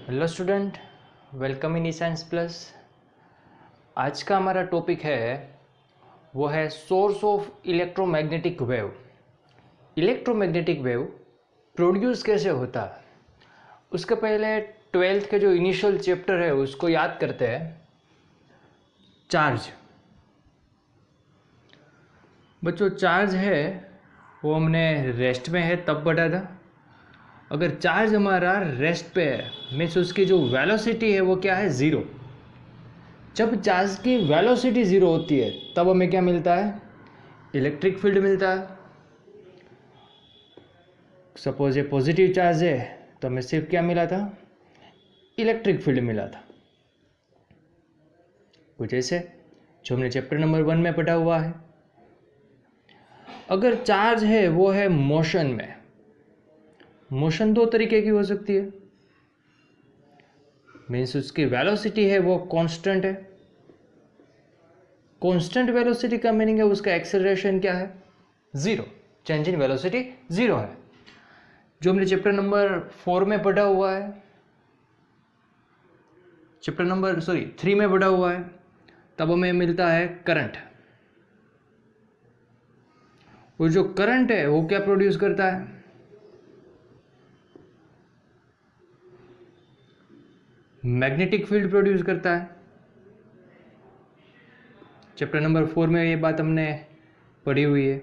Hello student, welcome in E science plus. आज का हमारा टॉपिक वो है source of electromagnetic wave. Electromagnetic wave produce कैसे होता है, उसके पहले 12th के जो इनिशियल चैप्टर है उसको याद करते हैं। चार्ज बच्चों, चार्ज है वो हमने रेस्ट में है तब पढ़ा था। अगर चार्ज हमारा रेस्ट पे है मीन्स उसकी जो वेलोसिटी है वो क्या है, ज़ीरो। जब चार्ज की वेलोसिटी ज़ीरो होती है तब हमें क्या मिलता है, इलेक्ट्रिक फील्ड मिलता है। सपोज ये पॉजिटिव चार्ज है तो हमें सिर्फ क्या मिला था, इलेक्ट्रिक फील्ड मिला था। कुछ ऐसे जो हमने चैप्टर नंबर 1 में पढ़ा हुआ है। अगर चार्ज है वो है मोशन में, मोशन दो तरीके की हो सकती है। मीन्स उसकी वेलोसिटी है वो कांस्टेंट है। कांस्टेंट वेलोसिटी का मीनिंग है उसका एक्सेलरेशन क्या है, zero. Change in velocity zero है, जो हमने चैप्टर नंबर 4 में पढ़ा हुआ है, चैप्टर नंबर 3 में पढ़ा हुआ है। तब हमें मिलता है करंट। और जो करंट है वो क्या प्रोड्यूस करता है, मैग्नेटिक फील्ड प्रोड्यूस करता है। चैप्टर नंबर 4 में ये बात हमने पढ़ी हुई है।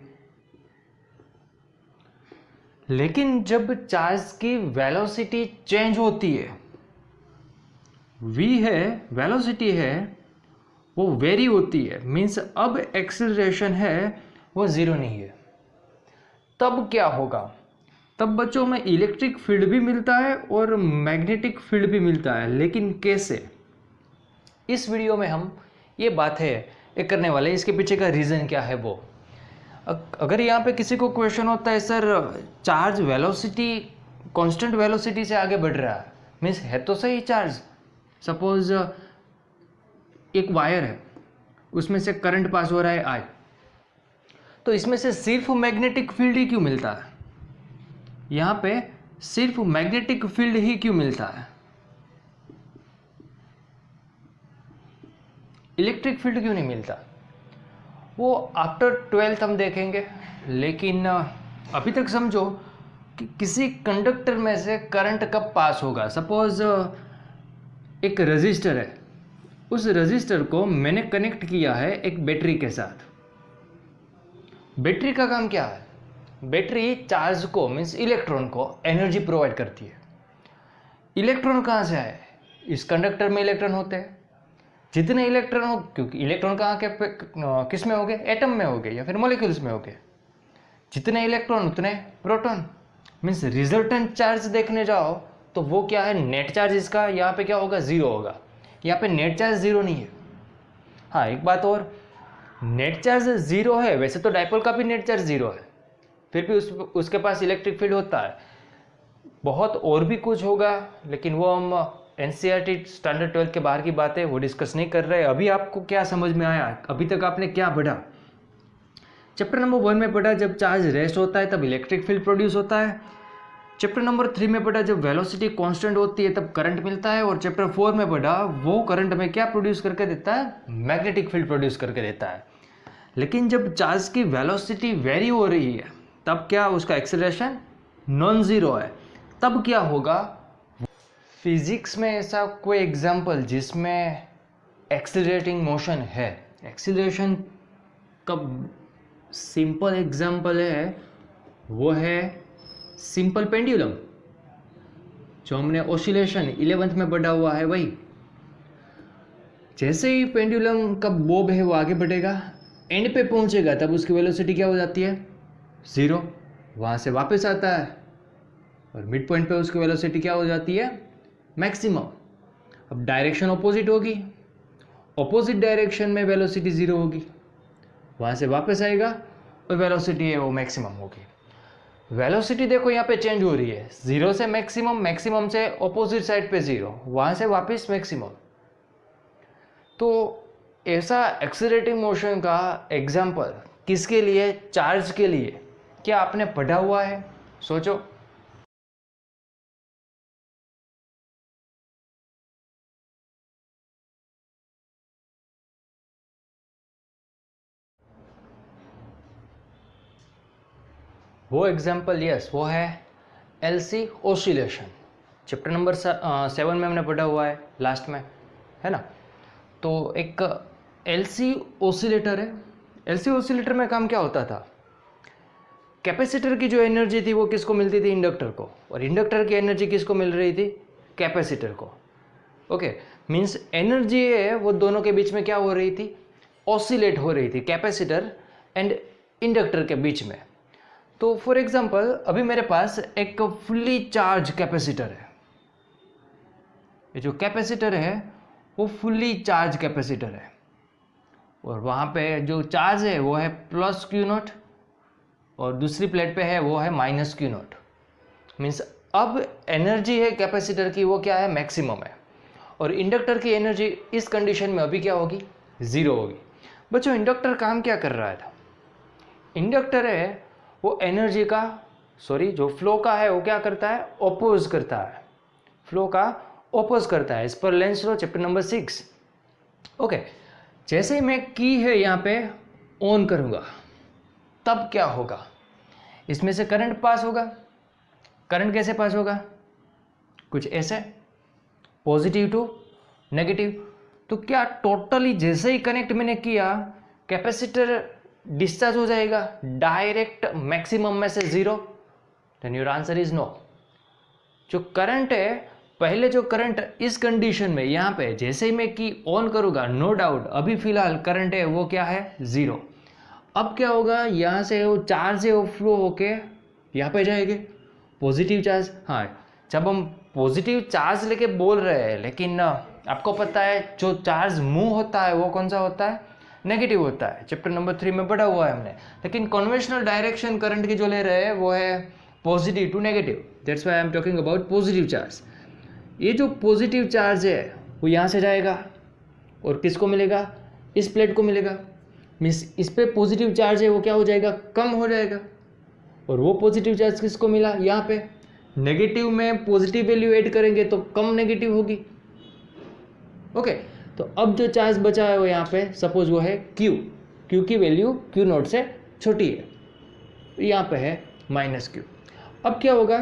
लेकिन जब चार्ज की वेलोसिटी चेंज होती है, v है वेलोसिटी है वो वेरी होती है, मीन्स अब एक्सेलरेशन है वो ज़ीरो नहीं है। तब क्या होगा, तब बच्चों में इलेक्ट्रिक फील्ड भी मिलता है और मैग्नेटिक फील्ड भी मिलता है। लेकिन कैसे, इस वीडियो में हम ये बात है ये करने वाले हैं। इसके पीछे का रीज़न क्या है वो। अगर यहाँ पे किसी को क्वेश्चन होता है sir charge velocity constant velocity से आगे बढ़ रहा है, मीन्स है तो सही चार्ज। सपोज एक वायर है उसमें से करंट पास हो रहा है आई, तो इसमें से सिर्फ मैग्नेटिक फील्ड ही क्यों मिलता है, यहाँ पे सिर्फ मैग्नेटिक फील्ड ही क्यों मिलता है, इलेक्ट्रिक फील्ड क्यों नहीं मिलता, वो आफ्टर 12th हम देखेंगे। लेकिन अभी तक समझो कि किसी कंडक्टर में से करंट कब पास होगा। सपोज एक रजिस्टर है, उस रजिस्टर को मैंने कनेक्ट किया है एक बैटरी के साथ। बैटरी का काम क्या है, बैटरी चार्ज को मीन्स इलेक्ट्रॉन को एनर्जी प्रोवाइड करती है। इलेक्ट्रॉन कहाँ से आए, इस कंडक्टर में इलेक्ट्रॉन होते हैं। जितने इलेक्ट्रॉन हो, क्योंकि इलेक्ट्रॉन कहाँ के किस में हो गए, एटम में हो गए या फिर मॉलिक्यूल्स में हो गए। जितने इलेक्ट्रॉन उतने प्रोटॉन, मीन्स रिजल्टेंट चार्ज देखने जाओ तो वो क्या है, नेट चार्ज इसका यहाँ पे क्या होगा, ज़ीरो होगा। यहाँ पे नेट चार्ज ज़ीरो नहीं है। हाँ एक बात और, नेट चार्ज ज़ीरो है, वैसे तो डायपोल का भी नेट चार्ज ज़ीरो है, फिर भी उसके पास इलेक्ट्रिक फील्ड होता है। बहुत और भी कुछ होगा लेकिन वो हम एनसीईआरटी स्टैंडर्ड 12 के बाहर की बात है, वो डिस्कस नहीं कर रहे। अभी आपको क्या समझ में आया, अभी तक आपने क्या पढ़ा। चैप्टर नंबर 1 में पढ़ा जब चार्ज रेस्ट होता है तब इलेक्ट्रिक फील्ड प्रोड्यूस होता है। चैप्टर नंबर 3 में पढ़ा जब वेलोसिटी कांस्टेंट होती है तब करंट मिलता है। और चैप्टर 4 में पढ़ा वो करंट में क्या प्रोड्यूस करके देता है, मैग्नेटिक फील्ड प्रोड्यूस करके देता है। लेकिन जब चार्ज की वेलोसिटी वेरी हो रही है तब क्या, उसका एक्सेलरेशन नॉन ज़ीरो है, तब क्या होगा। फिजिक्स में ऐसा कोई एग्जाम्पल जिसमें एक्सेलरेटिंग मोशन है, एक्सेलरेशन का सिंपल एग्जाम्पल है वो है सिंपल पेंडुलम, जो हमने ऑसिलेशन 11th में पढ़ा हुआ है। वही जैसे ही पेंडुलम का बोब है वो आगे बढ़ेगा, एंड पे पहुंचेगा तब उसकी वेलोसिटी क्या हो जाती है, ज़ीरो। वहाँ से वापस आता है और मिड पॉइंट पे उसकी वेलोसिटी क्या हो जाती है, मैक्सिमम। अब डायरेक्शन ऑपोजिट होगी, ऑपोजिट डायरेक्शन में वेलोसिटी ज़ीरो होगी, वहाँ से वापस आएगा और वेलोसिटी है वो मैक्सिमम होगी। वेलोसिटी देखो यहाँ पे चेंज हो रही है, ज़ीरो से मैक्सिमम, मैक्सिमम से ऑपोजिट साइड पे ज़ीरो, वहाँ से वापस मैक्सिमम। तो ऐसा एक्सेलरेटिंग मोशन का एग्जाम्पल किसके लिए, चार्ज के लिए, क्या आपने पढ़ा हुआ है, सोचो। वो एग्जाम्पल यस वो है एलसी ऑसिलेशन। चैप्टर नंबर 7 में हमने पढ़ा हुआ है लास्ट में, है ना। तो एक एलसी ऑसिलेटर है। एलसी ऑसिलेटर में काम क्या होता था, कैपेसिटर की जो एनर्जी थी वो किसको मिलती थी, इंडक्टर को, और इंडक्टर की एनर्जी किसको मिल रही थी, कैपेसिटर को। ओके, मीन्स एनर्जी है वो दोनों के बीच में क्या हो रही थी, ऑसिलेट हो रही थी, कैपेसिटर एंड इंडक्टर के बीच में। तो फॉर एग्जांपल अभी मेरे पास एक फुल्ली चार्ज कैपेसिटर है। ये जो कैपेसिटर है वो फुल्ली चार्ज कैपेसिटर है, और वहाँ पे जो चार्ज है वो है प्लस क्यू नॉट, और दूसरी प्लेट पे है वो है माइनस क्यू नॉट। मीन्स अब एनर्जी है कैपेसिटर की वो क्या है, मैक्सिमम है, और इंडक्टर की एनर्जी इस कंडीशन में अभी क्या होगी, ज़ीरो होगी। बच्चों इंडक्टर काम क्या कर रहा था, इंडक्टर है वो एनर्जी का जो फ्लो का है वो क्या करता है, ओपोज करता है, फ्लो का ओपोज करता है। इस पर लेंस लो चैप्टर नंबर 6। ओके, जैसे ही मैं की है यहाँ पे ऑन करूँगा तब क्या होगा, इसमें से करंट पास होगा। करंट कैसे पास होगा, कुछ ऐसे, पॉजिटिव टू नेगेटिव। तो क्या टोटली जैसे ही कनेक्ट मैंने किया कैपेसिटर डिस्चार्ज हो जाएगा डायरेक्ट मैक्सिमम में से zero, then your answer is no. जो करंट है, पहले जो करंट इस कंडीशन में यहाँ पे जैसे ही मैं की ऑन करूँगा, नो डाउट अभी फिलहाल करंट है वो क्या है, ज़ीरो। अब क्या होगा, यहाँ से वो चार्ज है वो फ्लो होके यहाँ पे जाएंगे, पॉजिटिव चार्ज। हाँ, जब हम पॉजिटिव चार्ज लेके बोल रहे हैं, लेकिन आपको पता है जो चार्ज मूव होता है वो कौन सा होता है, नेगेटिव होता है। चैप्टर नंबर 3 में पढ़ा हुआ है हमने। लेकिन कन्वेंशनल डायरेक्शन करंट की जो ले रहे हैं वो है positive to negative, that's why I am talking about positive charge. ये जो पॉजिटिव चार्ज है वो यहाँ से जाएगा और किसको मिलेगा, इस प्लेट को मिलेगा। मीन्स इस पे पॉजिटिव चार्ज है वो क्या हो जाएगा, कम हो जाएगा, और वो पॉजिटिव चार्ज किसको मिला, यहाँ पे। नेगेटिव में पॉजिटिव वैल्यू ऐड करेंगे तो कम नेगेटिव होगी। ओके, तो अब जो चार्ज बचा है वो यहाँ पे सपोज वो है Q की वैल्यू Q नॉट से छोटी है, यहाँ पे है माइनस Q। अब क्या होगा,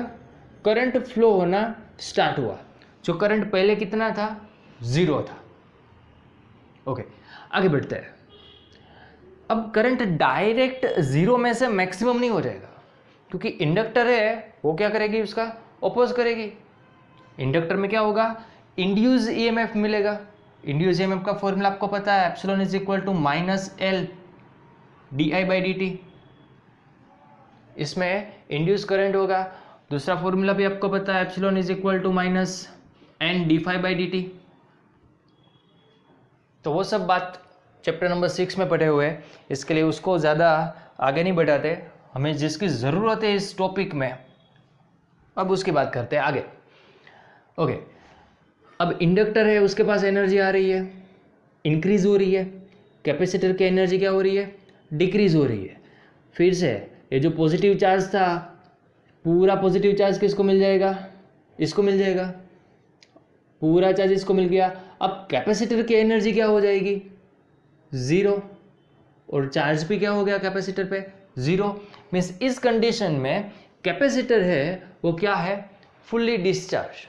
करंट फ्लो होना स्टार्ट हुआ। जो करंट पहले कितना था, ज़ीरो था। ओके, आगे बढ़ते हैं। अब करंट डायरेक्ट ज़ीरो में से मैक्सिमम नहीं हो जाएगा, क्योंकि इंडक्टर है वो क्या करेगी, उसका ओपोज करेगी। इंडक्टर में क्या होगा, इंड्यूस ईएमएफ मिलेगा। इंड्यूस ईएमएफ का फॉर्मूला आपको पता है, epsilon is equal to minus L di/dt। इसमें इंड्यूस करंट होगा। दूसरा फॉर्मूला भी आपको पता है, epsilon is equal to minus N d∅/dt। तो वो सब बात चैप्टर नंबर 6 में पढ़े हुए हैं, इसके लिए उसको ज़्यादा आगे नहीं बढ़ाते। हमें जिसकी ज़रूरत है इस टॉपिक में, अब उसकी बात करते हैं आगे। ओके, अब इंडक्टर है उसके पास एनर्जी आ रही है, इंक्रीज हो रही है। कैपेसिटर की एनर्जी क्या हो रही है, डिक्रीज हो रही है। फिर से ये जो पॉजिटिव चार्ज था, पूरा पॉजिटिव चार्ज किसको मिल जाएगा, इसको मिल जाएगा, पूरा चार्ज इसको मिल गया। अब कैपेसिटर की एनर्जी क्या हो जाएगी, ज़ीरो, और चार्ज भी क्या हो गया कैपेसिटर पे, ज़ीरो। मीन्स इस कंडीशन में कैपेसिटर है वो क्या है, फुल्ली डिस्चार्ज।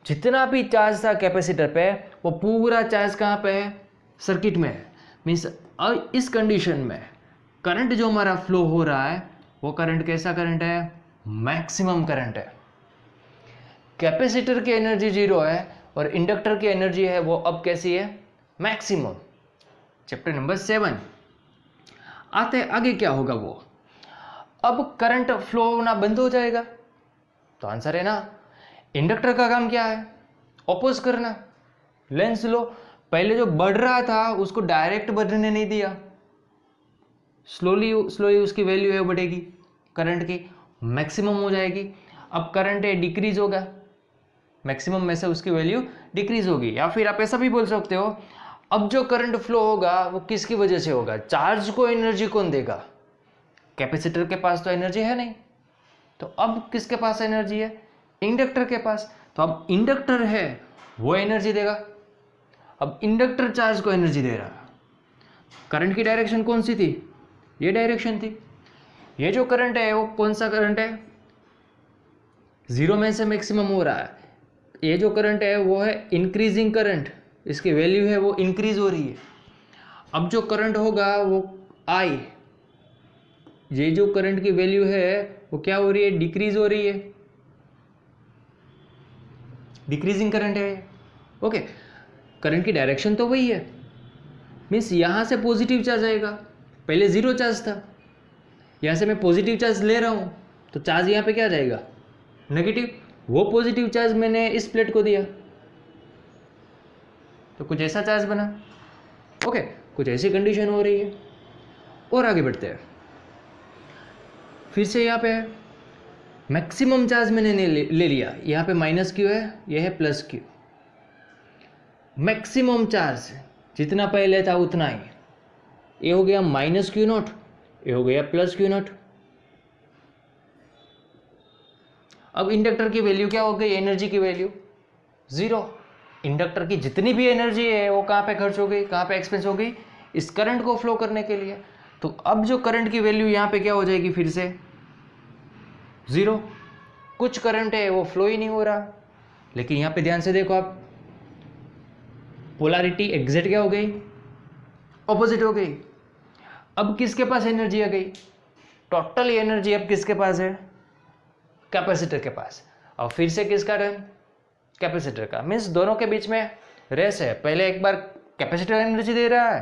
जितना भी चार्ज था कैपेसिटर पे वो पूरा चार्ज कहाँ पे है, सर्किट में है। मीन्स अब इस कंडीशन में करंट जो हमारा फ्लो हो रहा है वो करंट कैसा करंट है, मैक्सिमम करंट है। कैपेसिटर की एनर्जी ज़ीरो है और इंडक्टर की एनर्जी है वो अब कैसी है, मैक्सिमम। चैप्टर नंबर 7 आते आगे क्या होगा, वो अब करंट फ्लो होना बंद हो जाएगा। तो आंसर है ना, इंडक्टर का काम क्या है, ऑपोज करना। लेंस लो, पहले जो बढ़ रहा था उसको डायरेक्ट बढ़ने नहीं दिया, स्लोली उसकी वैल्यू है बढ़ेगी, करंट की मैक्सिमम हो जाएगी। अब करंट है डिक्रीज होगा, मैक्सिमम में से उसकी वैल्यू डिक्रीज होगी। या फिर आप ऐसा भी बोल सकते हो, अब जो करंट फ्लो होगा वो किसकी वजह से होगा, चार्ज को एनर्जी कौन देगा, कैपेसिटर के पास तो एनर्जी है नहीं, तो अब किसके पास एनर्जी है, इंडक्टर के पास। तो अब इंडक्टर है वो एनर्जी देगा। अब इंडक्टर चार्ज को एनर्जी दे रहा है। करंट की डायरेक्शन कौन सी थी, ये डायरेक्शन थी। ये जो करंट है वो कौन सा करंट है, जीरो में से मैक्सिमम हो रहा है। ये जो करंट है वो है इंक्रीजिंग करंट, इसकी वैल्यू है वो इंक्रीज हो रही है। अब जो करंट होगा वो आई, ये जो करंट की वैल्यू है वो क्या हो रही है, डिक्रीज हो रही है, डिक्रीजिंग करंट है। ओके, करंट की डायरेक्शन तो वही है, मीन्स यहां से पॉजिटिव चार्ज आएगा, पहले जीरो चार्ज था, यहां से मैं पॉजिटिव चार्ज ले रहा हूं तो चार्ज यहां पे क्या जाएगा, नेगेटिव। वो पॉजिटिव चार्ज मैंने इस प्लेट को दिया तो कुछ ऐसा चार्ज बना। ओके, कुछ ऐसी कंडीशन हो रही है। और आगे बढ़ते हैं, फिर से यहाँ पे मैक्सिमम चार्ज मैंने ले लिया, यहाँ पे माइनस क्यू है, यह है प्लस क्यू। मैक्सिमम चार्ज जितना पहले था उतना ही, ये हो गया माइनस क्यू नॉट, ये हो गया प्लस क्यू नॉट। अब इंडक्टर की वैल्यू क्या हो गई, एनर्जी की वैल्यू जीरो। इंडक्टर की जितनी भी एनर्जी है वो कहाँ पे खर्च हो गई, कहाँ पे एक्सपेंस हो गई, इस करंट को फ्लो करने के लिए। तो अब जो करंट की वैल्यू यहाँ पे क्या हो जाएगी, फिर से जीरो। कुछ करंट है वो फ्लो ही नहीं हो रहा, लेकिन यहाँ पे ध्यान से देखो आप, पोलैरिटी एग्जैक्ट क्या हो गई, ऑपोजिट हो गई। अब किसके पास एनर्जी आ गई, टोटल एनर्जी अब किसके पास है, कैपेसिटर के पास। और फिर से किसका टर्न, कैपेसिटर का। मीन्स दोनों के बीच में रेस है, पहले एक बार कैपेसिटर एनर्जी दे रहा है,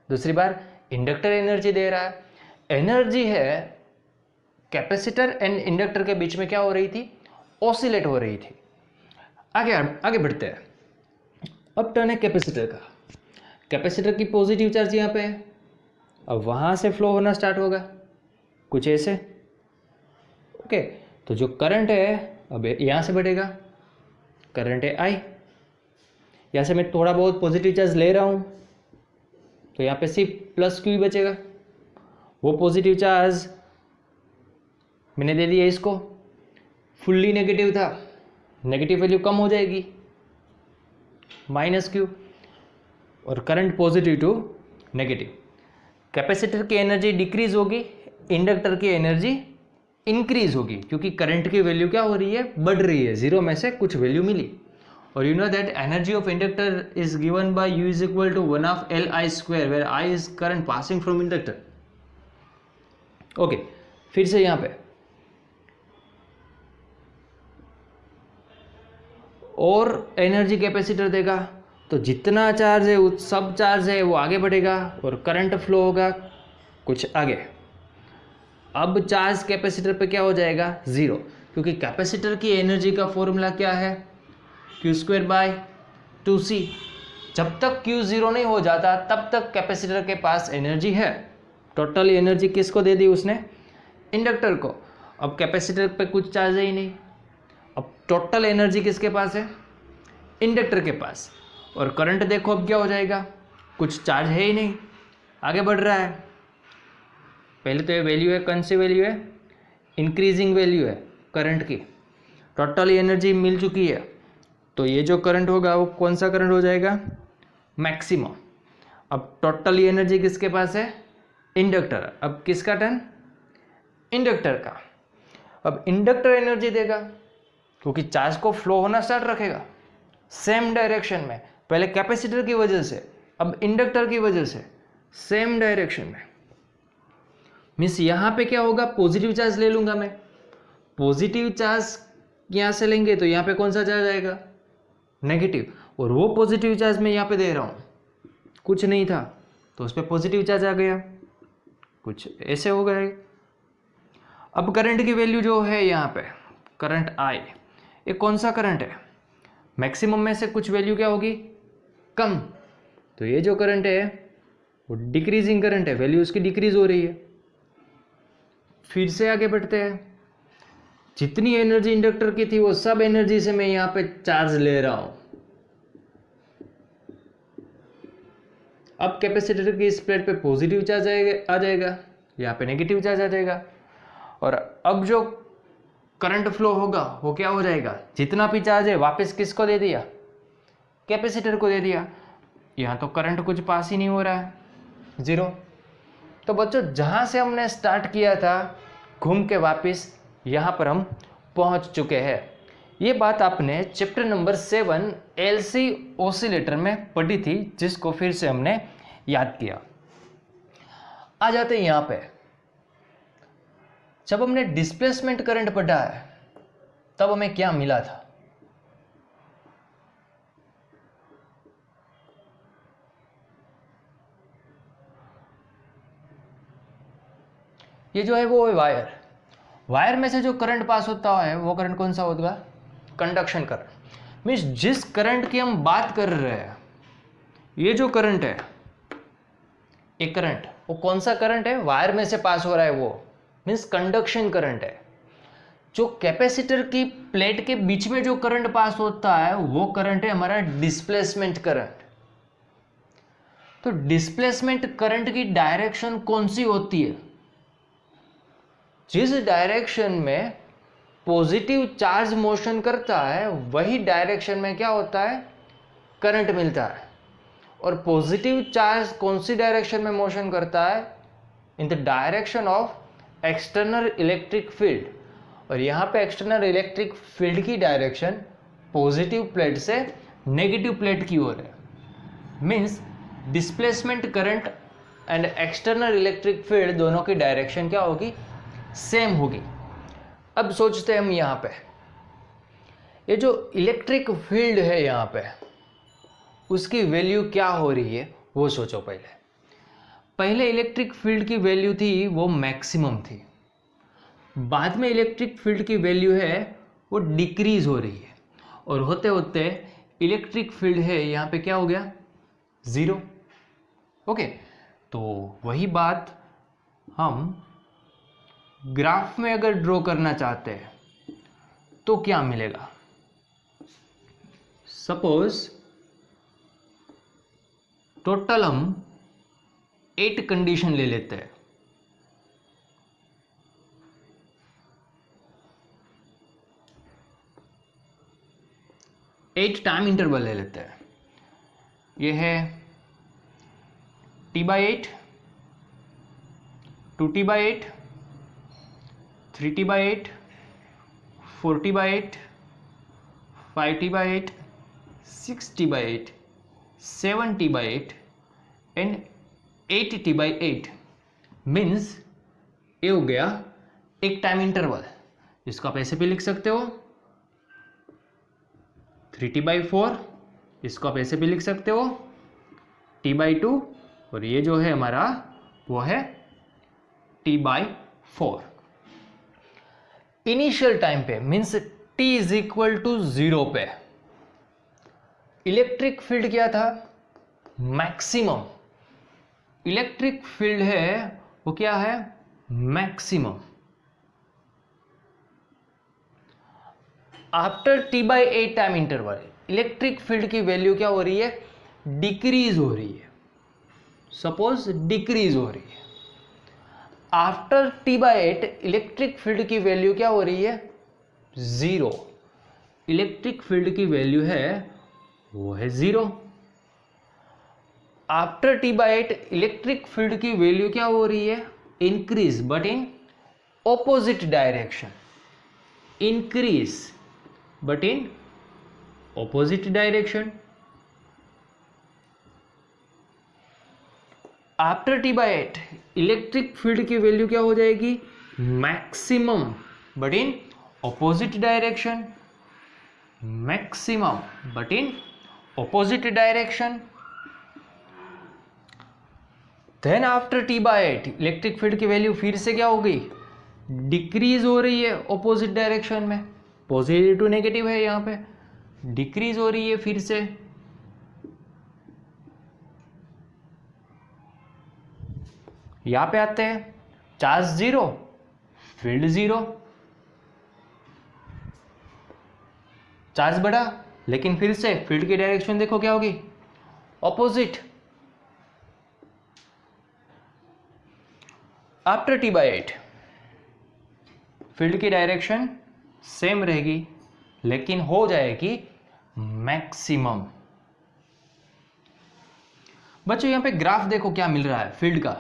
दूसरी बार इंडक्टर एनर्जी दे रहा है। एनर्जी है कैपेसिटर एंड इंडक्टर के बीच में क्या हो रही थी, ऑसिलेट हो रही थी। आगे आगे बढ़ते हैं। अब टर्न है कैपेसिटर का, कैपेसिटर की पॉजिटिव चार्ज यहाँ पे है, अब वहाँ से फ्लो होना स्टार्ट होगा कुछ ऐसे। ओके, तो जो करंट है अब यहाँ से बढ़ेगा, करंट है आई, यहाँ से मैं थोड़ा बहुत पॉजिटिव चार्ज ले रहा हूँ तो यहाँ पे सिर्फ प्लस क्यू बचेगा। वो पॉजिटिव चार्ज मैंने दे दिया इसको, फुल्ली नेगेटिव था, नेगेटिव वैल्यू कम हो जाएगी, माइनस क्यू, और current positive to negative. Capacitor की एनर्जी डिक्रीज होगी, इंडक्टर की एनर्जी इंक्रीज होगी, क्योंकि करंट की वैल्यू क्या हो रही है, बढ़ रही है, जीरो में से कुछ वैल्यू मिली। और you know that energy of inductor is given by U is equal to 1/Li², where I is current passing from inductor. Okay, फिर से यहां पे और एनर्जी कैपेसिटर देगा तो जितना चार्ज है सब चार्ज है वो आगे बढ़ेगा और करंट फ्लो होगा कुछ आगे। अब चार्ज कैपेसिटर पे क्या हो जाएगा, जीरो, क्योंकि कैपेसिटर की एनर्जी का फॉर्मूला क्या है, Q²/2C। जब तक Q जीरो नहीं हो जाता तब तक कैपेसिटर के पास एनर्जी है। टोटल एनर्जी किसको दे दी उसने, इंडक्टर को। अब कैपेसिटर पे कुछ चार्ज है ही नहीं, अब टोटल एनर्जी किसके पास है, इंडक्टर के पास। और करंट देखो अब क्या हो जाएगा, कुछ चार्ज है ही नहीं, आगे बढ़ रहा है। पहले तो ये वैल्यू है, कौन सी वैल्यू है, इंक्रीजिंग वैल्यू है करंट की। टोटल एनर्जी मिल चुकी है तो ये जो करंट होगा वो कौन सा करंट हो जाएगा, मैक्सिमम। अब टोटल एनर्जी किसके पास है, इंडक्टर। अब किसका टर्न, इंडक्टर का। अब इंडक्टर एनर्जी देगा क्योंकि चार्ज को फ्लो होना स्टार्ट रखेगा सेम डायरेक्शन में, पहले कैपेसिटर की वजह से, अब इंडक्टर की वजह से, सेम डायरेक्शन में। मीन्स यहाँ पे क्या होगा, पॉजिटिव चार्ज ले लूंगा मैं, पॉजिटिव चार्ज यहाँ से लेंगे तो यहाँ पे कौन सा चार्ज आएगा, नेगेटिव। और वो पॉजिटिव चार्ज मैं यहाँ पे दे रहा हूँ, कुछ नहीं था तो उस पर पॉजिटिव चार्ज आ गया, कुछ ऐसे हो गए। अब करंट की वैल्यू जो है यहाँ पे, करंट आई, ये कौन सा करंट है, मैक्सिमम में से कुछ वैल्यू क्या होगी, कम। तो ये जो करंट है वो डिक्रीजिंग करंट है, वैल्यू उसकी डिक्रीज हो रही है। फिर से आगे बढ़ते हैं, जितनी एनर्जी इंडक्टर की थी वो सब एनर्जी से मैं यहाँ पे चार्ज ले रहा हूं। अब कैपेसिटर की इस प्लेट पे पॉजिटिव चार्ज आ जाएगा, यहाँ पे नेगेटिव चार्ज आ जाएगा। और अब जो करंट फ्लो होगा वो क्या हो जाएगा, जितना भी चार्ज है वापस किसको दे दिया, कैपेसिटर को दे दिया। यहाँ तो करंट कुछ पास ही नहीं हो रहा है, जीरो। तो बच्चों जहाँ से हमने स्टार्ट किया था घूम के वापस यहाँ पर हम पहुँच चुके हैं। ये बात आपने चैप्टर नंबर 7 एलसी ऑसिलेटर में पढ़ी थी, जिसको फिर से हमने याद किया। आ जाते हैं यहाँ पे। जब हमने डिस्प्लेसमेंट करंट पढ़ा है तब हमें क्या मिला था? ये जो है वो है वायर। वायर में से जो करंट पास होता है वो करंट कौन सा होगा? Conduction current. मीन्स जिस करंट की हम बात कर रहे हैं, ये जो करंट है, एक करंट, वो कौन सा करंट है? वायर में से पास हो रहा है, वो मीन्स कंडक्शन करंट है। जो कैपेसिटर की प्लेट के बीच में जो करंट पास होता है वो करंट है हमारा डिस्प्लेसमेंट करंट। तो डिस्प्लेसमेंट करंट की डायरेक्शन कौन सी होती है? जिस डायरेक्शन में पॉजिटिव चार्ज मोशन करता है वही डायरेक्शन में क्या होता है? करंट मिलता है। और पॉजिटिव चार्ज कौन सी डायरेक्शन में मोशन करता है? इन the direction of external electric field. और यहाँ पे एक्सटर्नल इलेक्ट्रिक फील्ड की डायरेक्शन पॉजिटिव प्लेट से नेगेटिव प्लेट की ओर है। Means displacement current and external electric field दोनों की डायरेक्शन क्या होगी? सेम होगी। अब सोचते हैं हम यहाँ पे, ये जो इलेक्ट्रिक फील्ड है यहाँ पे, उसकी वैल्यू क्या हो रही है वो सोचो। पहले इलेक्ट्रिक फील्ड की वैल्यू थी वो मैक्सिमम थी, बाद में इलेक्ट्रिक फील्ड की वैल्यू है वो डिक्रीज हो रही है, और होते होते इलेक्ट्रिक फील्ड है यहाँ पे क्या हो गया? ज़ीरो। ओके, तो वही बात हम ग्राफ में अगर ड्रॉ करना चाहते हैं तो क्या मिलेगा? सपोज टोटल हम 8 कंडीशन ले लेते हैं। एट टाइम इंटरवल ले लेते हैं। ये है T/8, 2T/8, 3T/8, 4T/8, 5T/8, 6T/8, 7T/8 and 8T/8। Means ये हो गया एक टाइम इंटरवल। इसको आप ऐसे भी लिख सकते हो 3T/4, इसको आप ऐसे भी लिख सकते हो T/2, और ये जो है हमारा वो है T/4। इनिशियल टाइम पे means T is equal to 0 पे इलेक्ट्रिक फील्ड क्या था? मैक्सिमम। इलेक्ट्रिक फील्ड है वो क्या है? Maximum. After T/8 time interval electric field की वैल्यू क्या हो रही है? डिक्रीज हो रही है। सपोज डिक्रीज हो रही है। आफ्टर T/8 इलेक्ट्रिक फील्ड की वैल्यू क्या हो रही है? 0। इलेक्ट्रिक फील्ड की वैल्यू है वो है 0। आफ्टर T/8 इलेक्ट्रिक फील्ड की वैल्यू क्या हो रही है? Increase, but in opposite direction. Increase but in opposite direction. After T/8 electric field की वैल्यू क्या हो जाएगी? Maximum but in opposite direction. Maximum but in opposite direction. Then after T/8 electric field की वैल्यू फिर से क्या हो गई? डिक्रीज हो रही है ऑपोजिट डायरेक्शन में। पॉजिटिव टू नेगेटिव है, यहाँ पे डिक्रीज हो रही है फिर से। यहां पे आते हैं, चार्ज 0, फील्ड 0। चार्ज बढ़ा लेकिन फिर से फील्ड की डायरेक्शन देखो क्या होगी? ऑपोजिट। आफ्टर T/8 फील्ड की डायरेक्शन सेम रहेगी लेकिन हो जाएगी मैक्सिमम। बच्चों यहां पे ग्राफ देखो क्या मिल रहा है फील्ड का।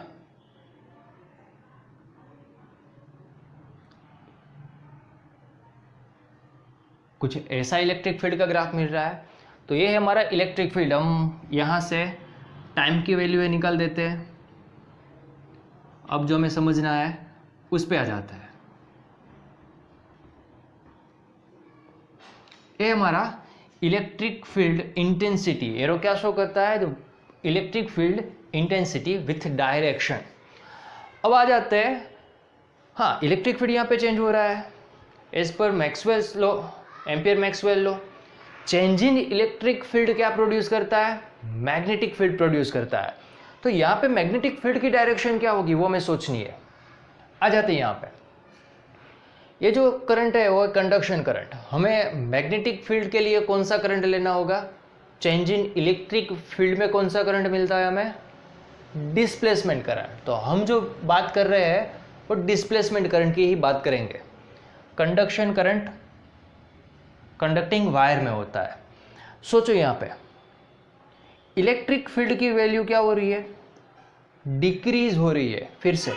कुछ ऐसा इलेक्ट्रिक फील्ड का ग्राफ मिल रहा है। तो ये है हमारा इलेक्ट्रिक फील्ड। हम यहाँ से टाइम की वैल्यू है निकाल देते हैं। अब जो हमें समझना है उस पे आ जाता है। ये हमारा इलेक्ट्रिक फील्ड इंटेंसिटी, एरो क्या शो करता है, तो electric field intensity with direction. अब आ जाते हैं, हाँ इलेक्ट्रिक फील्ड यहाँ पे चेंज हो रहा है एज पर Maxwell's law, Ampere Maxwell law. Change in electric field क्या प्रोड्यूस करता है, मैग्नेटिक फील्ड प्रोड्यूस करता है। तो यहाँ पे मैग्नेटिक फील्ड की डायरेक्शन क्या होगी वो हमें सोचनी है। आ जाते हैं यहाँ पे, ये जो करंट है वो है कंडक्शन करंट। हमें मैग्नेटिक फील्ड के लिए कौन सा करंट लेना होगा, चेंज इन इलेक्ट्रिक फील्ड में कौन सा करंट मिलता है हमें, डिस्प्लेसमेंट करंट। तो हम जो बात कर रहे हैं वो डिस्प्लेसमेंट करंट की ही बात करेंगे। कंडक्शन करंट कंडक्टिंग वायर में होता है। सोचो यहाँ पे इलेक्ट्रिक फील्ड की वैल्यू क्या हो रही है, डिक्रीज हो रही है। फिर से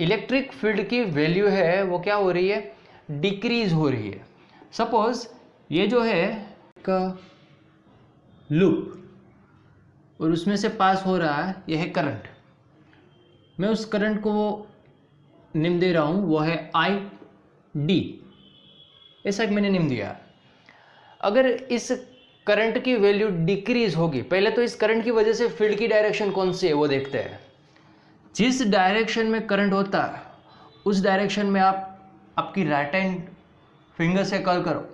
इलेक्ट्रिक फील्ड की वैल्यू है वो क्या हो रही है, डिक्रीज हो रही है। सपोज ये जो है का लूप और उसमें से पास हो रहा है, यह है करंट। मैं उस करंट को वो नेम दे रहा हूँ, वो है आई डी, ऐसा मैंने नेम दिया। अगर इस करंट की वैल्यू डिक्रीज होगी, पहले तो इस करंट की वजह से फील्ड की डायरेक्शन कौन सी है वो देखते हैं। जिस डायरेक्शन में करंट होता है उस डायरेक्शन में आप आपकी राइट हैंड फिंगर से कर्ल करो।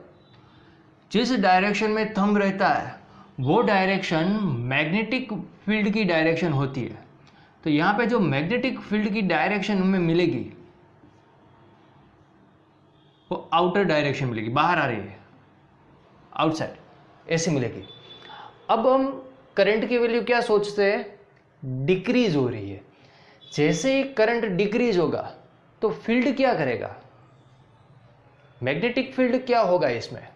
जिस डायरेक्शन में थंब रहता है वो डायरेक्शन मैग्नेटिक फील्ड की डायरेक्शन होती है। तो यहाँ पे जो मैग्नेटिक फील्ड की डायरेक्शन हमें मिलेगी वो आउटर डायरेक्शन मिलेगी, बाहर आ रही है, आउटसाइड ऐसी मिलेगी। अब हम करंट की वैल्यू क्या सोचते हैं, डिक्रीज हो रही है। जैसे ही करंट डिक्रीज होगा तो फील्ड क्या करेगा, मैग्नेटिक फील्ड क्या होगा इसमें,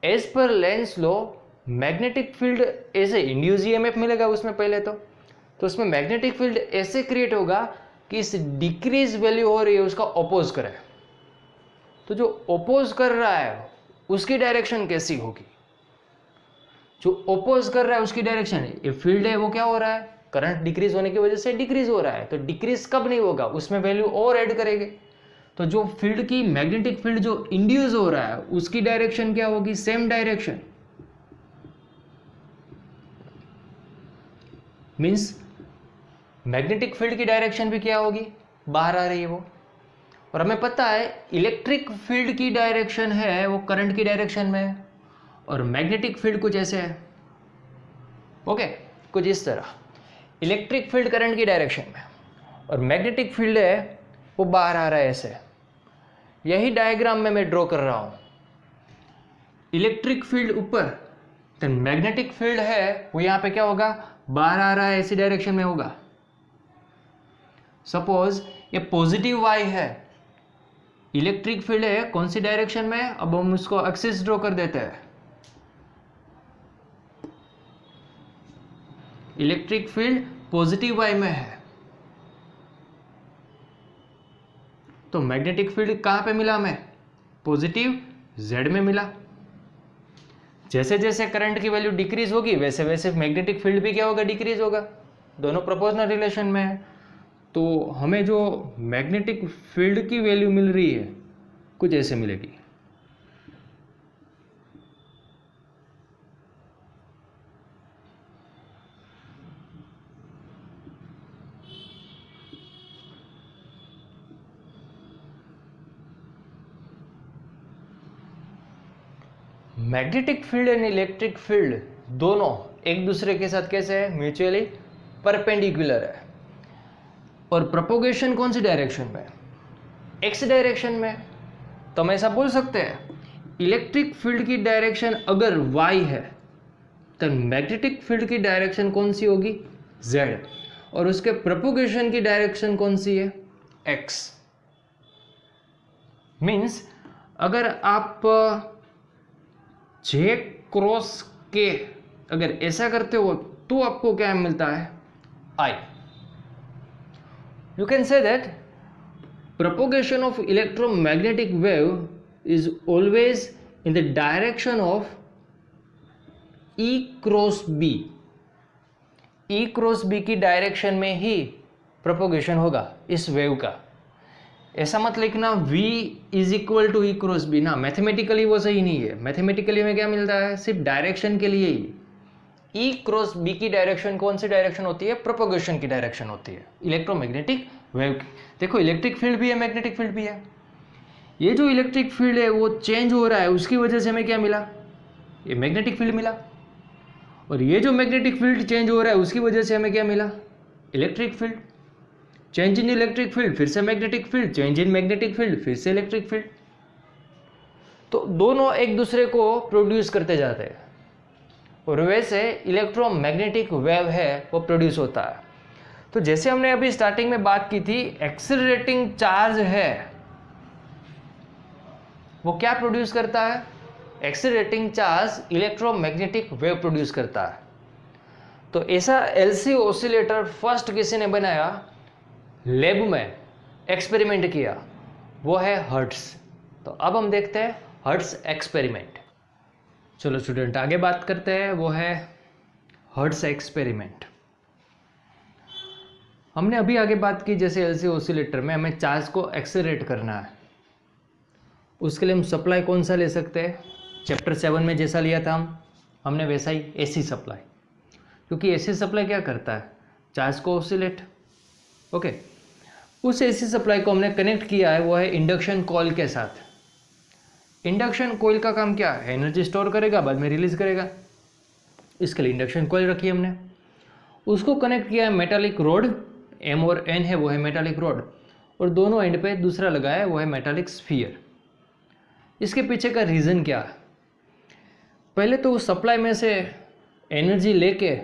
एज पर लेंस लॉ मैग्नेटिक फील्ड ऐसे इंड्यूस ईएमएफ मिलेगा उसमें पहले तो उसमें मैग्नेटिक फील्ड ऐसे क्रिएट होगा कि इस डिक्रीज वैल्यू हो रही है उसका अपोज करे। तो जो अपोज कर रहा है उसकी डायरेक्शन कैसी होगी, जो अपोज कर रहा है उसकी डायरेक्शन, ये फील्ड है वो क्या हो रहा है, करंट डिक्रीज होने की वजह से डिक्रीज हो रहा है। तो डिक्रीज कब नहीं होगा, उसमें वैल्यू और ऐड करेंगे। तो जो फील्ड की मैग्नेटिक फील्ड जो इंड्यूस हो रहा है उसकी डायरेक्शन क्या होगी, same direction. Means magnetic field की डायरेक्शन भी क्या होगी, बाहर आ रही है वो। और हमें पता है इलेक्ट्रिक फील्ड की डायरेक्शन है वो करंट की डायरेक्शन में है, और मैग्नेटिक फील्ड कुछ ऐसे है, ओके, कुछ इस तरह। इलेक्ट्रिक फील्ड करंट की डायरेक्शन में और मैग्नेटिक फील्ड है वो बाहर आ रहा है ऐसे। यही डायग्राम में मैं ड्रॉ कर रहा हूं। इलेक्ट्रिक फील्ड ऊपर, तो मैग्नेटिक फील्ड है वो यहाँ पे क्या होगा, बाहर आ रहा है, ऐसी डायरेक्शन में होगा। सपोज ये पॉजिटिव वाई है, इलेक्ट्रिक फील्ड है कौन सी डायरेक्शन में, अब हम उसको एक्सिस ड्रॉ कर देते हैं। इलेक्ट्रिक फील्ड पॉजिटिव वाई में है, तो मैग्नेटिक फील्ड कहां पे मिला हमें, पॉजिटिव जेड में मिला। जैसे जैसे करंट की वैल्यू डिक्रीज होगी वैसे वैसे मैग्नेटिक फील्ड भी क्या होगा, डिक्रीज होगा। दोनों प्रोपोर्शनल रिलेशन में है। तो हमें जो मैग्नेटिक फील्ड की वैल्यू मिल रही है कुछ ऐसे मिलेगी। Magnetic field and electric field दोनों एक दूसरे के साथ कैसे है, म्यूचुअली परपेंडिकुलर है। और प्रोपोगेशन कौन सी डायरेक्शन में, एक्स डायरेक्शन में। तो हम ऐसा बोल सकते हैं इलेक्ट्रिक फील्ड की डायरेक्शन अगर वाई है तो मैग्नेटिक फील्ड की डायरेक्शन कौन सी होगी, जेड, और उसके प्रोपोगेशन की डायरेक्शन कौन सी है, एक्स। मीन्स अगर आप जे क्रॉस के अगर ऐसा करते हो तो आपको क्या मिलता है, आई। You can say that propagation of electromagnetic wave is always in the direction of E cross B. E cross B की डायरेक्शन में ही प्रोपोगेशन होगा इस वेव का। ऐसा मत लिखना v is equal to E cross B ना, मैथमेटिकली वो सही नहीं है। मैथमेटिकली में क्या मिलता है, सिर्फ डायरेक्शन के लिए ही। ई क्रॉस बी की डायरेक्शन कौन सी डायरेक्शन होती है, प्रोपोगेशन की डायरेक्शन होती है इलेक्ट्रोमैग्नेटिक वेव की। देखो इलेक्ट्रिक फील्ड भी है, मैग्नेटिक फील्ड भी है। ये जो इलेक्ट्रिक फील्ड है वो चेंज हो रहा है, उसकी वजह से हमें क्या मिला, ये मैग्नेटिक फील्ड मिला। और ये जो मैग्नेटिक फील्ड चेंज हो रहा है उसकी वजह से हमें क्या मिला, electric field. Change in electric field फिर से magnetic field, change in magnetic field फिर से इलेक्ट्रिक फील्ड। तो दोनों एक दूसरे को प्रोड्यूस करते जाते हैं और वैसे इलेक्ट्रोमैग्नेटिक वेव है वो प्रोड्यूस होता है। तो जैसे हमने अभी स्टार्टिंग में बात की थी, एक्सेलरेटिंग चार्ज है वो क्या प्रोड्यूस करता है, accelerating charge electromagnetic wave produce करता है। तो ऐसा एलसी ऑसिलेटर फर्स्ट किसी ने बनाया, लैब में एक्सपेरिमेंट किया, वो है हर्ट्ज। तो अब हम देखते हैं हर्ट्ज एक्सपेरिमेंट। चलो स्टूडेंट आगे बात करते हैं, वो है हर्ट्ज एक्सपेरिमेंट। हमने अभी आगे बात की जैसे एलसी ऑसिलेटर में हमें चार्ज को एक्सेलरेट करना है, उसके लिए हम सप्लाई कौन सा ले सकते हैं, चैप्टर 7 में जैसा लिया था हमने वैसा ही एसी सप्लाई। क्योंकि एसी सप्लाई क्या करता है, चार्ज को ऑसिलेट। ओके, उस एसी सप्लाई को हमने कनेक्ट किया है, वो है इंडक्शन कॉइल के साथ। इंडक्शन कॉइल का काम क्या है, एनर्जी स्टोर करेगा बाद में रिलीज करेगा। इसके लिए इंडक्शन कॉइल रखी हमने, उसको कनेक्ट किया है मेटालिक रोड, एम और एन है वो है मेटालिक रोड, और दोनों एंड पे दूसरा लगाया है वो है मेटालिक स्फीयर। इसके पीछे का रीज़न क्या है, पहले तो उस सप्लाई में से एनर्जी लेके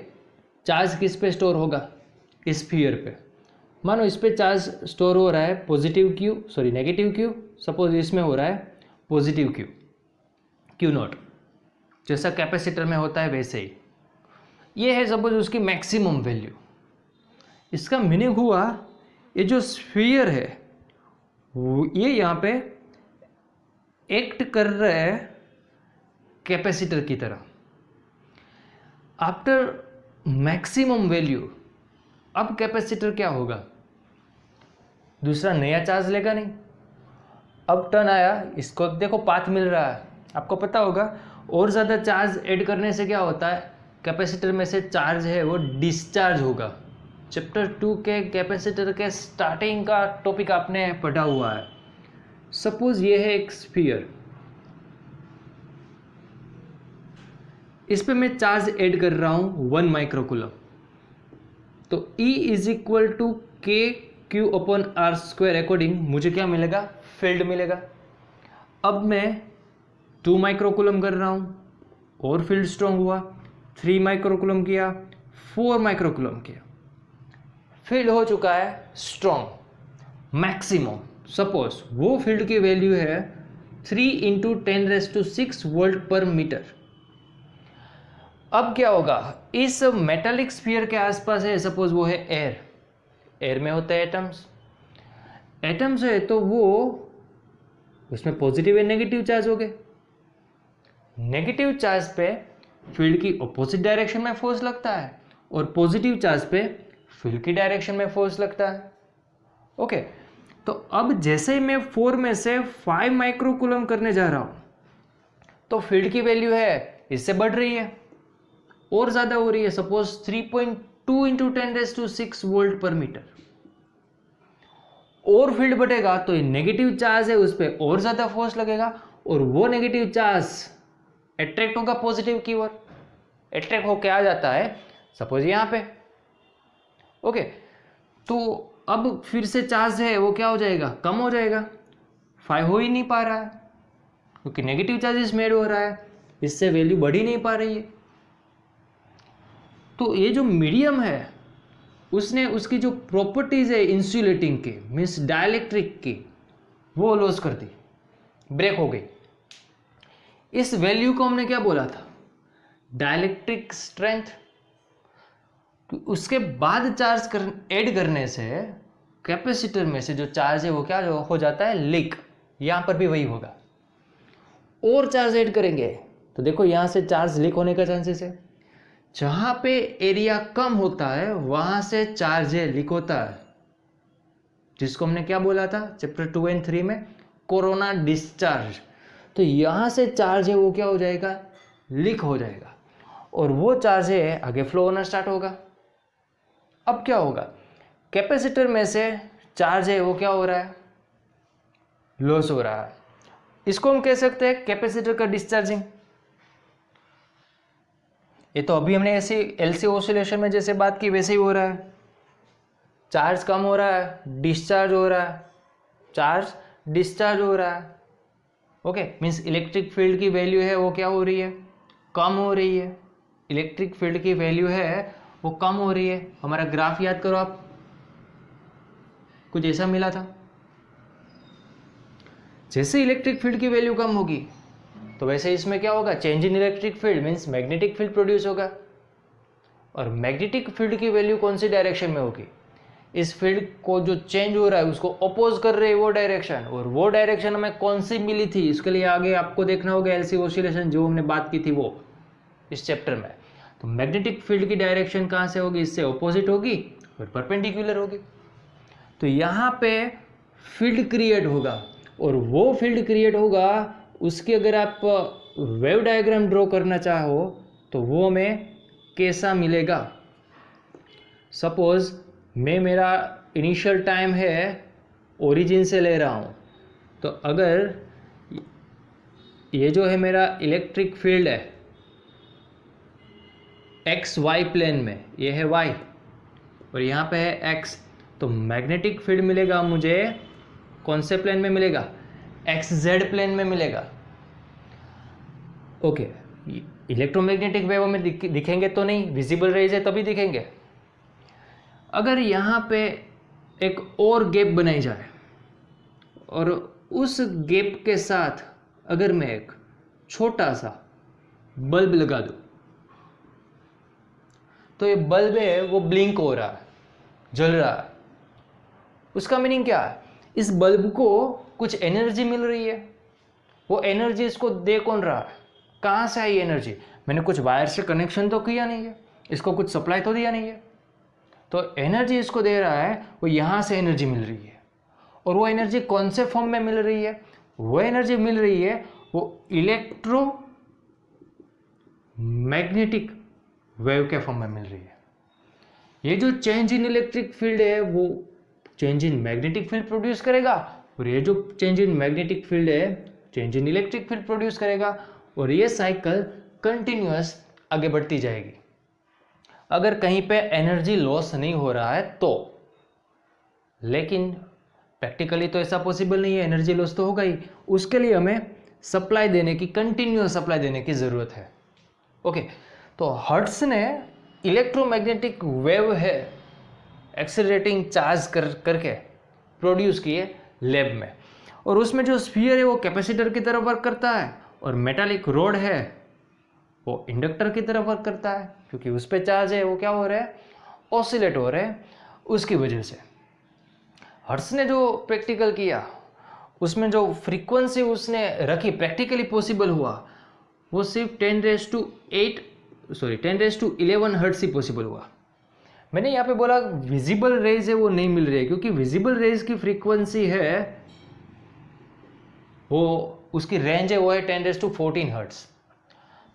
चार्ज किस पे स्टोर होगा, इस स्फीयर पे। मानो इस पे चार्ज स्टोर हो रहा है positive Q, sorry negative Q, suppose इसमें हो रहा है पॉजिटिव क्यू, क्यू नॉट, जैसा कैपेसिटर में होता है वैसे ही। ये है सपोज उसकी मैक्सिमम वैल्यू। इसका मीनिंग हुआ ये जो स्फीयर है ये यहाँ पे एक्ट कर रहा है कैपेसिटर की तरह। आफ्टर मैक्सिमम वैल्यू अब कैपेसिटर क्या होगा, दूसरा नया चार्ज लेगा नहीं। अब टर्न आया, इसको देखो पाथ मिल रहा है, आपको पता होगा और ज़्यादा चार्ज ऐड करने से क्या होता है, कैपेसिटर में से चार्ज है वो डिस्चार्ज होगा। चैप्टर 2 के कैपेसिटर के स्टार्टिंग का टॉपिक आपने पढ़ा हुआ है। सपोज ये है एक स्फीयर, इस पे मैं चार्ज ऐड कर रहा हूँ 1 माइक्रोकूलम, तो E is equal to K Q upon R square according मुझे क्या मिलेगा, फील्ड मिलेगा। अब मैं 2 माइक्रोकूलम कर रहा हूँ और फील्ड स्ट्रॉन्ग हुआ, 3 माइक्रोकूलम किया, 4 माइक्रोकूलम किया, फील्ड हो चुका है स्ट्रॉन्ग मैक्सिमम। सपोज वो फील्ड की वैल्यू है 3 × 10⁶ वोल्ट पर मीटर। अब क्या होगा, इस मेटालिक स्फीयर के आसपास है सपोज वो है एयर, एयर में होता है एटम्स, एटम्स है तो वो उसमें पॉजिटिव एंड नेगेटिव चार्ज हो गए। नेगेटिव चार्ज पे फील्ड की ऑपोजिट डायरेक्शन में फोर्स लगता है और पॉजिटिव चार्ज पे फील्ड की डायरेक्शन में फोर्स लगता है। ओके, तो अब जैसे ही मैं 4 में से 5 माइक्रोकूलम करने जा रहा हूं तो फील्ड की वैल्यू है इससे बढ़ रही है और ज़्यादा हो रही है, सपोज 3.2 × 10⁶ वोल्ट पर मीटर। और फील्ड बढ़ेगा तो ये नेगेटिव चार्ज है उस पर और ज़्यादा फोर्स लगेगा और वो नेगेटिव चार्ज अट्रैक्ट होगा पॉजिटिव की ओर, अट्रैक्ट होके आ जाता है सपोज यहाँ पे। ओके, तो अब फिर से चार्ज है वो क्या हो जाएगा, कम हो जाएगा, 5 हो ही नहीं पा रहा है क्योंकि नेगेटिव चार्जेस मेड हो रहा है, इससे वैल्यू बढ़ ही नहीं पा रही है। तो ये जो मीडियम है उसने उसकी जो प्रॉपर्टीज है इंसुलेटिंग की मीन्स डाइलेक्ट्रिक की वो लॉस कर दी, ब्रेक हो गई। इस वैल्यू को हमने क्या बोला था, डाइलेक्ट्रिक स्ट्रेंथ। उसके बाद चार्ज ऐड करने से कैपेसिटर में से जो चार्ज है वो क्या हो जाता है, लीक। यहाँ पर भी वही होगा, और चार्ज ऐड करेंगे तो देखो यहाँ से चार्ज लीक होने का चांसेस है। जहाँ पे एरिया कम होता है वहाँ से चार्ज लीक होता है, जिसको हमने क्या बोला था चैप्टर 2 एंड 3 में, कोरोना डिस्चार्ज। तो यहाँ से चार्ज है वो क्या हो जाएगा, लीक हो जाएगा, और वो चार्ज है आगे फ्लो होना स्टार्ट होगा। अब क्या होगा, कैपेसिटर में से चार्ज है वो क्या हो रहा है, लॉस हो रहा है। इसको हम कह सकते हैं कैपेसिटर का डिस्चार्जिंग। ये तो अभी हमने ऐसे एलसी ऑसिलेशन में जैसे बात की वैसे ही हो रहा है। चार्ज कम हो रहा है, डिस्चार्ज हो रहा है, चार्ज डिस्चार्ज हो रहा है। ओके, मीन्स इलेक्ट्रिक फील्ड की वैल्यू है वो क्या हो रही है, कम हो रही है। इलेक्ट्रिक फील्ड की वैल्यू है वो कम हो रही है। हमारा ग्राफ याद करो आप, कुछ ऐसा मिला था। जैसे इलेक्ट्रिक फील्ड की वैल्यू कम होगी तो वैसे इसमें क्या होगा, change in electric field means magnetic field produce होगा। और मैग्नेटिक फील्ड की वैल्यू कौन सी डायरेक्शन में होगी, इस फील्ड को जो चेंज हो रहा है उसको अपोज कर रहे हैं वो डायरेक्शन। और वो डायरेक्शन हमें कौन सी मिली थी, इसके लिए आगे आपको देखना होगा एलसी ऑसिलेशन जो हमने बात की थी वो इस चैप्टर में। तो मैग्नेटिक फील्ड की डायरेक्शन कहाँ से होगी, इससे अपोजिट होगी और परपेंडिकुलर होगी। तो यहाँ पे फील्ड क्रिएट होगा, और वो फील्ड क्रिएट होगा उसकी अगर आप वेव डायग्राम ड्रॉ करना चाहो तो वो हमें कैसा मिलेगा। सपोज मैं, मेरा इनिशियल टाइम है ओरिजिन से ले रहा हूँ, तो अगर ये जो है मेरा इलेक्ट्रिक फील्ड है एक्स वाई प्लेन में, ये है वाई और यहाँ पे है एक्स, तो मैग्नेटिक फील्ड मिलेगा मुझे कौन से प्लेन में मिलेगा, एक्स जेड प्लेन में मिलेगा। ओके, इलेक्ट्रोमैग्नेटिक वेव में दिखेंगे तो नहीं, विजिबल रेज है तभी दिखेंगे। अगर यहाँ पे एक और गैप बनाई जाए और उस गैप के साथ अगर मैं एक छोटा सा बल्ब लगा दूं, तो ये बल्ब है वो ब्लिंक हो रहा है, जल रहा है। उसका मीनिंग क्या है, इस बल्ब को कुछ एनर्जी मिल रही है। वो एनर्जी इसको दे कौन रहा है, कहाँ से आई एनर्जी, मैंने कुछ वायर से कनेक्शन तो किया नहीं है, इसको कुछ सप्लाई तो दिया नहीं है। तो एनर्जी इसको दे रहा है वो यहाँ से एनर्जी मिल रही है। और वो एनर्जी कौन से फॉर्म में मिल रही है, वो एनर्जी मिल रही है वो इलेक्ट्रो मैग्नेटिक वेव के फॉर्म में मिल रही है। ये जो चेंज इन इलेक्ट्रिक फील्ड है वो change in magnetic field produce करेगा, और ये जो चेंज इन मैग्नेटिक फील्ड है change in electric field produce करेगा, और ये साइकिल कंटिन्यूअस आगे बढ़ती जाएगी। अगर कहीं पे एनर्जी लॉस नहीं हो रहा है तो, लेकिन प्रैक्टिकली तो ऐसा पॉसिबल नहीं है, एनर्जी लॉस तो होगा ही। उसके लिए हमें सप्लाई देने की, कंटिन्यूअस सप्लाई देने की ज़रूरत है। ओके, तो हर्ट्ज ने इलेक्ट्रोमैग्नेटिक वेव है एक्सेलरेटिंग चार्ज करके प्रोड्यूस किए लैब में, और उसमें जो स्फीयर है वो कैपेसिटर की तरह वर्क करता है, और मेटालिक रोड है वो इंडक्टर की तरह वर्क करता है, क्योंकि उस पर चार्ज है वो क्या हो रहा है, ऑसिलेट हो रहे हैं। उसकी वजह से हर्ट्ज ने जो प्रैक्टिकल किया उसमें जो फ्रीक्वेंसी उसने रखी, प्रैक्टिकली पॉसिबल हुआ, वो सिर्फ 10⁻11 हर्ट्ज ही पॉसिबल हुआ। मैंने यहाँ पे बोला विजिबल रेज है वो नहीं मिल रही है, क्योंकि विजिबल रेज की फ्रीक्वेंसी है वो, उसकी रेंज है वो है 10⁻14 हर्ट्ज।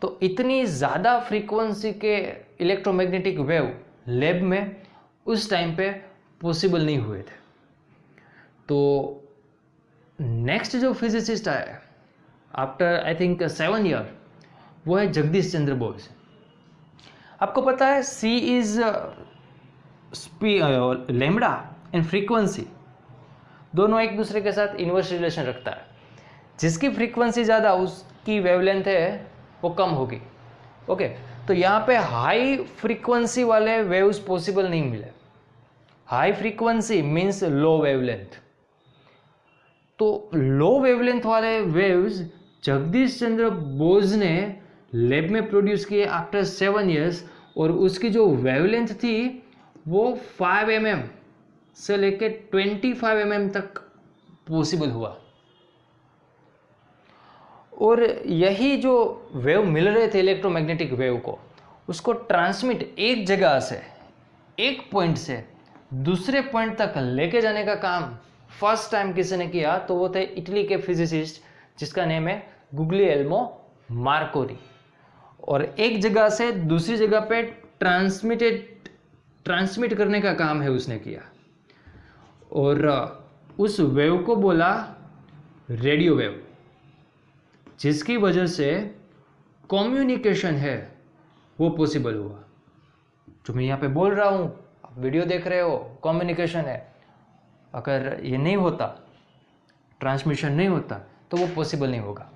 तो इतनी ज़्यादा फ्रीक्वेंसी के इलेक्ट्रोमैग्नेटिक वेव लैब में उस टाइम पे पॉसिबल नहीं हुए थे। तो नेक्स्ट जो फिजिसिस्ट आए आफ्टर आई थिंक 7 ईयर वो है जगदीश चंद्र बोस। आपको पता है सी इज लैम्बडा एंड फ्रीक्वेंसी दोनों एक दूसरे के साथ इन्वर्स रिलेशन रखता है। जिसकी फ्रीक्वेंसी ज़्यादा उसकी वेवलेंथ है वो कम होगी। ओके, तो यहाँ पे हाई फ्रीक्वेंसी वाले वेव्स पॉसिबल नहीं मिले। High frequency means low wavelength, तो लो वेवलेंथ वाले वेव्स जगदीश चंद्र बोस ने लैब में प्रोड्यूस किए आफ्टर 7 ईयर्स, और उसकी जो वेवलेंथ थी वो 5 mm से लेके 25 mm तक पॉसिबल हुआ। और यही जो वेव मिल रहे थे इलेक्ट्रोमैग्नेटिक वेव को, उसको ट्रांसमिट एक जगह से, एक पॉइंट से दूसरे पॉइंट तक लेके जाने का काम फर्स्ट टाइम किसी ने किया तो वो थे इटली के फिजिसिस्ट जिसका नेम है गुग्लिएल्मो मार्कोनी। और एक जगह से दूसरी जगह पे ट्रांसमिट करने का काम है उसने किया, और उस वेव को बोला रेडियो वेव, जिसकी वजह से कम्युनिकेशन है वो पॉसिबल हुआ। जो मैं यहाँ पे बोल रहा हूँ, आप वीडियो देख रहे हो, कम्युनिकेशन है। अगर ये नहीं होता, ट्रांसमिशन नहीं होता, तो वो पॉसिबल नहीं होगा।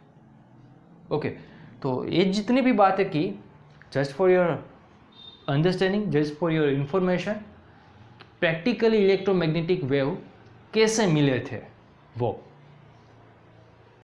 ओके, तो ये जितनी भी बातें की, just for your understanding, just for your information, practically electromagnetic wave कैसे मिले थे वो।